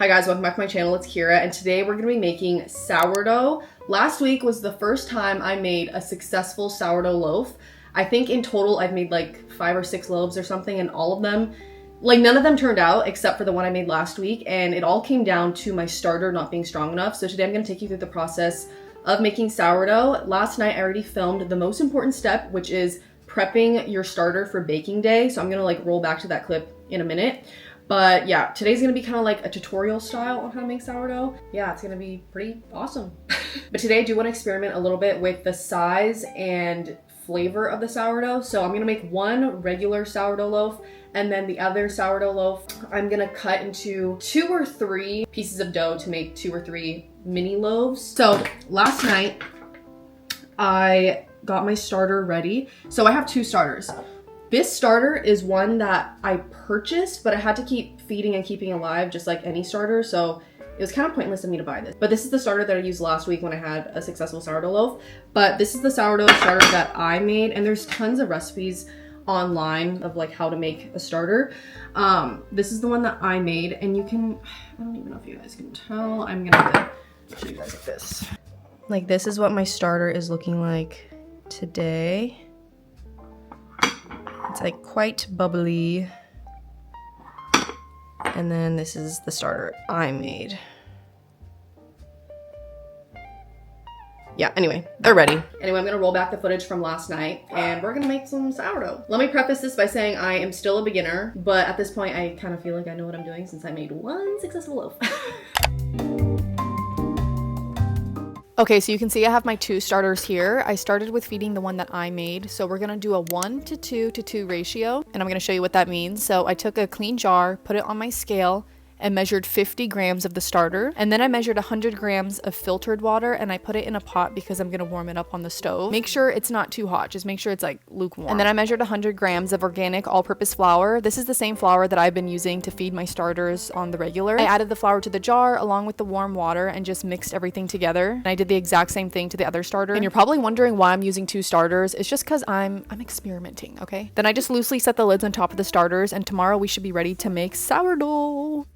Hi guys, welcome back to my channel. It's Kira, and today we're gonna be making sourdough. Last week was the first time I made a successful sourdough loaf. I think in total I've made like 5 or 6 loaves or something, and all of them, like none of them turned out except for the one I made last week, and it all came down to my starter not being strong enough. So today I'm gonna take you through the process of making sourdough. Last night I already filmed the most important step, which is prepping your starter for baking day. So I'm gonna like roll back to that clip in a minute. But yeah, today's gonna be kind of like a tutorial style on how to make sourdough. Yeah, it's gonna be pretty awesome. But today I do want to experiment a little bit with the size and flavor of the sourdough. So I'm gonna make one regular sourdough loaf, and then the other sourdough loaf I'm gonna cut into 2 or 3 pieces of dough to make 2 or 3 mini loaves. So last night I got my starter ready. So I have 2 starters. This starter is one that I purchased, but I had to keep feeding and keeping alive just like any starter, so it was kind of pointless of me to buy this. But this is the starter that I used last week when I had a successful sourdough loaf. But this is the sourdough starter that I made, and there's tons of recipes online of like how to make a starter. This is the one that I made, and you can, I don't even know if you guys can tell, I'm gonna have to show you guys like this. Like this is what my starter is looking like today. It's like quite bubbly. And then this is the starter I made. Yeah, anyway, they're ready. Anyway, I'm gonna roll back the footage from last night and we're gonna make some sourdough. Let me preface this by saying I am still a beginner, but at this point I kind of feel like I know what I'm doing since I made one successful loaf. Okay, so you can see I have my 2 starters here. I started with feeding the one that I made. So we're gonna do a 1:2:2 ratio, and I'm gonna show you what that means. So I took a clean jar, put it on my scale, and measured 50 grams of the starter. And then I measured 100 grams of filtered water, and I put it in a pot because I'm gonna warm it up on the stove. Make sure it's not too hot, just make sure it's like lukewarm. And then I measured 100 grams of organic all-purpose flour. This is the same flour that I've been using to feed my starters on the regular. I added the flour to the jar along with the warm water and just mixed everything together. And I did the exact same thing to the other starter. And you're probably wondering why I'm using 2 starters. It's just because I'm experimenting, okay? Then I just loosely set the lids on top of the starters, and tomorrow we should be ready to make sourdough.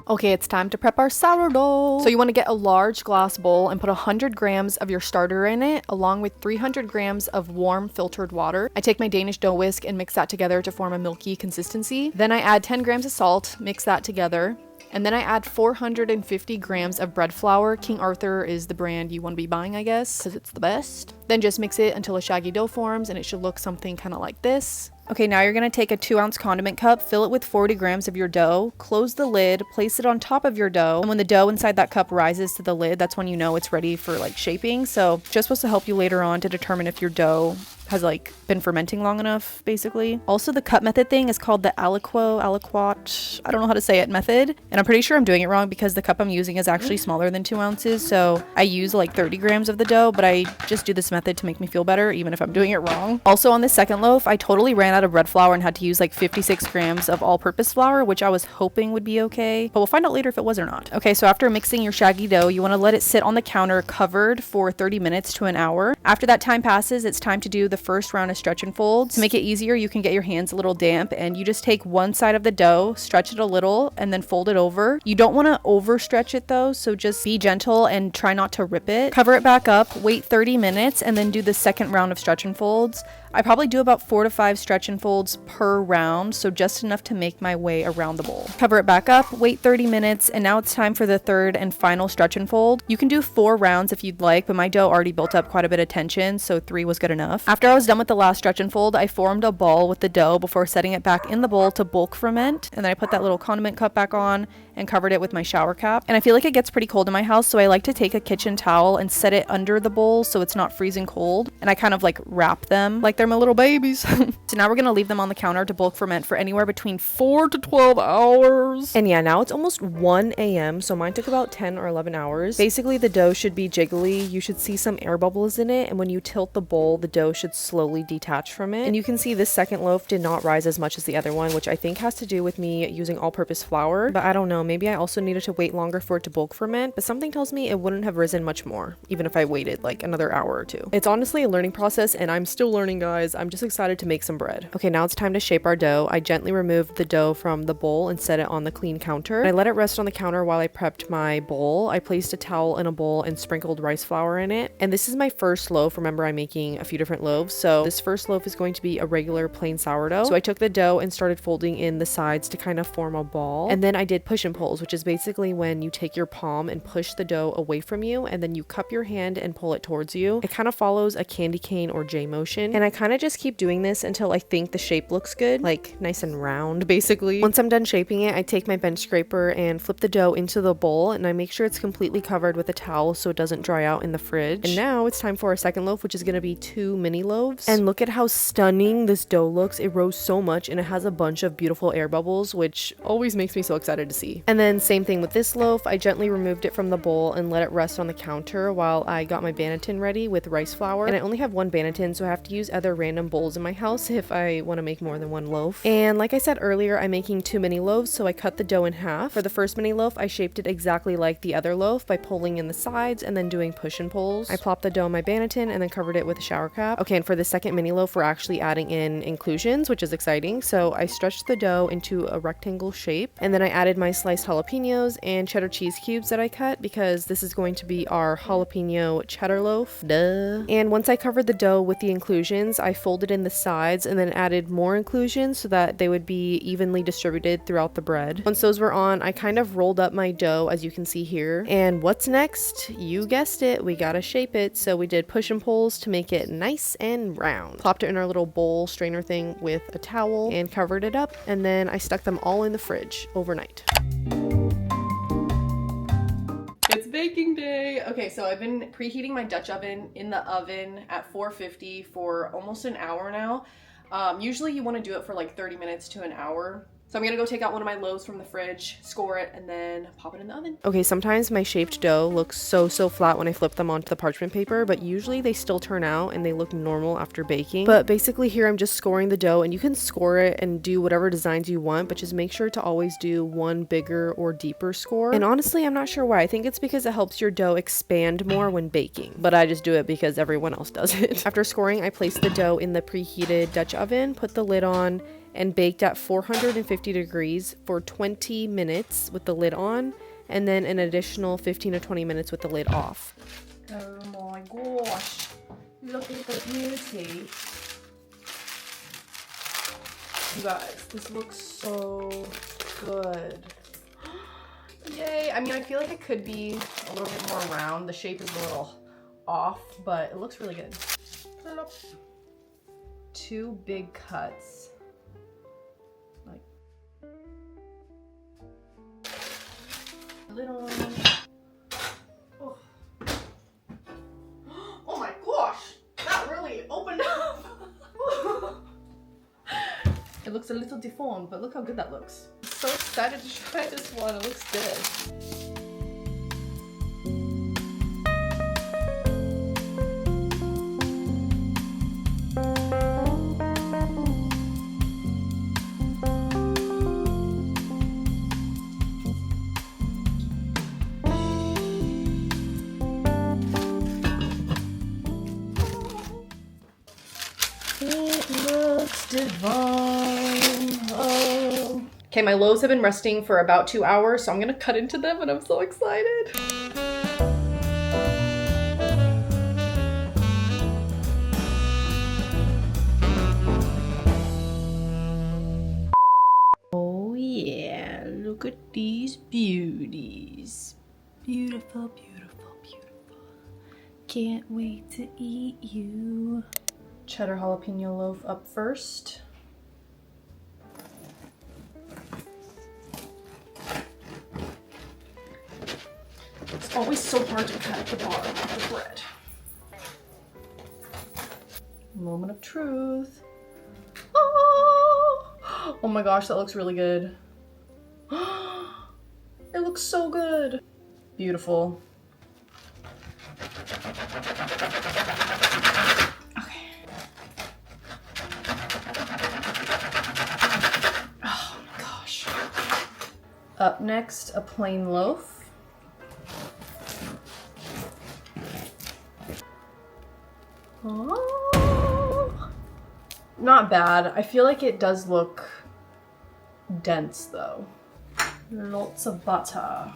Okay, it's time to prep our sourdough. So you want to get a large glass bowl and put 100 grams of your starter in it, along with 300 grams of warm filtered water. I take my Danish dough whisk and mix that together to form a milky consistency. Then I add 10 grams of salt, mix that together. And then I add 450 grams of bread flour. King Arthur is the brand you want to be buying, I guess, because it's the best. Then just mix it until a shaggy dough forms, and it should look something kind of like this. Okay, now you're gonna take a 2-ounce condiment cup, fill it with 40 grams of your dough, close the lid, place it on top of your dough, and when the dough inside that cup rises to the lid, that's when you know it's ready for like shaping. So just supposed to help you later on to determine if your dough has like been fermenting long enough, basically. Also, the cup method thing is called the aliquot, I don't know how to say it, method. And I'm pretty sure I'm doing it wrong because the cup I'm using is actually smaller than 2 ounces. So I use like 30 grams of the dough, but I just do this method to make me feel better, even if I'm doing it wrong. Also, on this second loaf, I totally ran out of bread flour and had to use like 56 grams of all-purpose flour, which I was hoping would be okay, but we'll find out later if it was or not. Okay, so after mixing your shaggy dough, you want to let it sit on the counter covered for 30 minutes to an hour. After that time passes, it's time to do the first round of stretch and folds. To make it easier, you can get your hands a little damp, and you just take one side of the dough, stretch it a little, and then fold it over. You don't want to overstretch it though, so just be gentle and try not to rip it. Cover it back up, wait 30 minutes, and then do the second round of stretch and folds. I probably do about 4 to 5 stretch and folds per round, so just enough to make my way around the bowl. Cover it back up, wait 30 minutes, and now it's time for the third and final stretch and fold. You can do 4 rounds if you'd like, but my dough already built up quite a bit of tension, so 3 was good enough. After I was done with the last stretch and fold, I formed a ball with the dough before setting it back in the bowl to bulk ferment, and then I put that little condiment cup back on and covered it with my shower cap. And I feel like it gets pretty cold in my house, so I like to take a kitchen towel and set it under the bowl so it's not freezing cold, and I kind of like wrap them like they're my little babies. So now we're gonna leave them on the counter to bulk ferment for anywhere between 4 to 12 hours. And yeah, now it's almost 1 a.m. so mine took about 10 or 11 hours. Basically, the dough should be jiggly. You should see some air bubbles in it, and when you tilt the bowl, the dough should slowly detach from it. And you can see this second loaf did not rise as much as the other one, which I think has to do with me using all-purpose flour, but I don't know, maybe I also needed to wait longer for it to bulk ferment, but something tells me it wouldn't have risen much more even if I waited like another hour or 2. It's honestly a learning process, and I'm still learning, guys. guys. I'm just excited to make some bread. Okay, now it's time to shape our dough. I gently removed the dough from the bowl and set it on the clean counter. I let it rest on the counter while I prepped my bowl. I placed a towel in a bowl and sprinkled rice flour in it. And this is my first loaf. Remember, I'm making a few different loaves. So this first loaf is going to be a regular plain sourdough. So I took the dough and started folding in the sides to kind of form a ball. And then I did push and pulls, which is basically when you take your palm and push the dough away from you, and then you cup your hand and pull it towards you. It kind of follows a candy cane or J motion. And I kind of just keep doing this until I think the shape looks good, like nice and round, basically. Once I'm done shaping it, I take my bench scraper and flip the dough into the bowl, and I make sure it's completely covered with a towel so it doesn't dry out in the fridge. And now it's time for our second loaf, which is going to be 2 mini loaves. And look at how stunning this dough looks. It rose so much and it has a bunch of beautiful air bubbles, which always makes me so excited to see. And then same thing with this loaf. I gently removed it from the bowl and let it rest on the counter while I got my banneton ready with rice flour. And I only have one banneton, so I have to use other random bowls in my house if I want to make more than one loaf. And like I said earlier, I'm making 2 mini loaves, so I cut the dough in half. For the first mini loaf, I shaped it exactly like the other loaf by pulling in the sides and then doing push and pulls. I plopped the dough in my banneton and then covered it with a shower cap. Okay, and for the second mini loaf, we're actually adding in inclusions, which is exciting. So I stretched the dough into a rectangle shape, and then I added my sliced jalapenos and cheddar cheese cubes that I cut because this is going to be our jalapeno cheddar loaf. Duh. And once I covered the dough with the inclusions, I folded in the sides and then added more inclusions so that they would be evenly distributed throughout the bread. Once those were on, I kind of rolled up my dough, as you can see here. And what's next? You guessed it, we gotta shape it. So we did push and pulls to make it nice and round. Plopped it in our little bowl strainer thing with a towel and covered it up, and then I stuck them all in the fridge overnight. It's baking day. Okay, so I've been preheating my Dutch oven in the oven at 450 for almost an hour now. Usually you want to do it for like 30 minutes to an hour. So I'm gonna go take out one of my loaves from the fridge, score it, and then pop it in the oven. Okay, sometimes my shaped dough looks so flat when I flip them onto the parchment paper, but usually they still turn out and they look normal after baking. But basically here I'm just scoring the dough, and you can score it and do whatever designs you want, but just make sure to always do one bigger or deeper score. And honestly, I'm not sure why. I think it's because it helps your dough expand more when baking, but I just do it because everyone else does it. After scoring, I placed the dough in the preheated Dutch oven, put the lid on, and baked at 450 degrees for 20 minutes with the lid on, and then an additional 15 to 20 minutes with the lid off. Oh my gosh, look at the beauty. You guys, this looks so good. Yay. I mean, I feel like it could be a little bit more round. The shape is a little off, but it looks really good. 2 big cuts. Little. Oh. Oh my gosh, that really opened up. It looks a little deformed, but look how good that looks. I'm so excited to try this one. It looks good. Divine. Oh. Okay, my loaves have been resting for about 2 hours, so I'm gonna cut into them, and I'm so excited. Oh yeah, look at these beauties. Beautiful, beautiful, beautiful. Can't wait to eat you. Cheddar jalapeno loaf up first. It's always so hard to cut at the bottom of the bread. Moment of truth. Oh my gosh, that looks really good. It looks so good. Beautiful. Up next, a plain loaf. Oh, Not bad. I feel like it does look dense though. Lots of butter.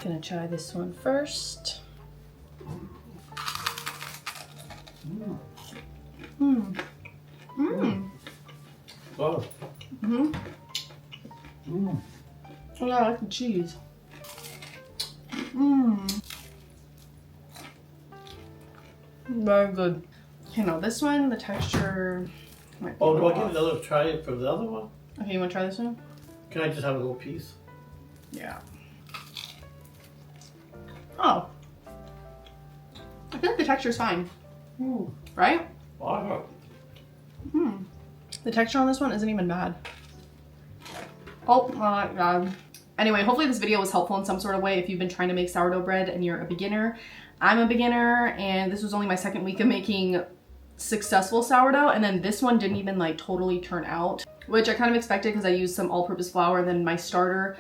Gonna try this one first. Mmm. Mmm. Oh. Mm-hmm. Mm. Oh yeah, I like the cheese. Mmm. Very good. Okay, now this one, the texture might be Oh, do I off. get another try for the other one? Okay, you wanna try this one? Can I just have a little piece? Yeah. Oh. I feel like the texture's fine. Mm. Right? Wow. Hmm. The texture on this one isn't even bad. Oh my god. Anyway, hopefully this video was helpful in some sort of way if you've been trying to make sourdough bread and you're a beginner. I'm a beginner and this was only my second week of making successful sourdough, and then this one didn't even like totally turn out, which I kind of expected because I used some all-purpose flour, and then my starter,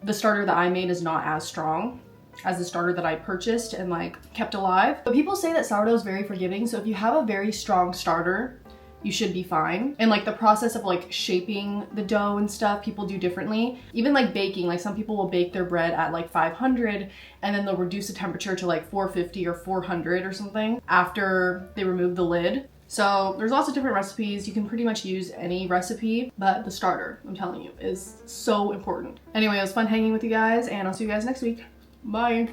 the starter that I made is not as strong as the starter that I purchased and like kept alive. But people say that sourdough is very forgiving, so if you have a very strong starter, you should be fine. And like the process of like shaping the dough and stuff, people do differently. Even like baking, like some people will bake their bread at like 500 and then they'll reduce the temperature to like 450 or 400 or something after they remove the lid. So there's lots of different recipes. You can pretty much use any recipe, but the starter, I'm telling you, is so important. Anyway, it was fun hanging with you guys, and I'll see you guys next week. Bye.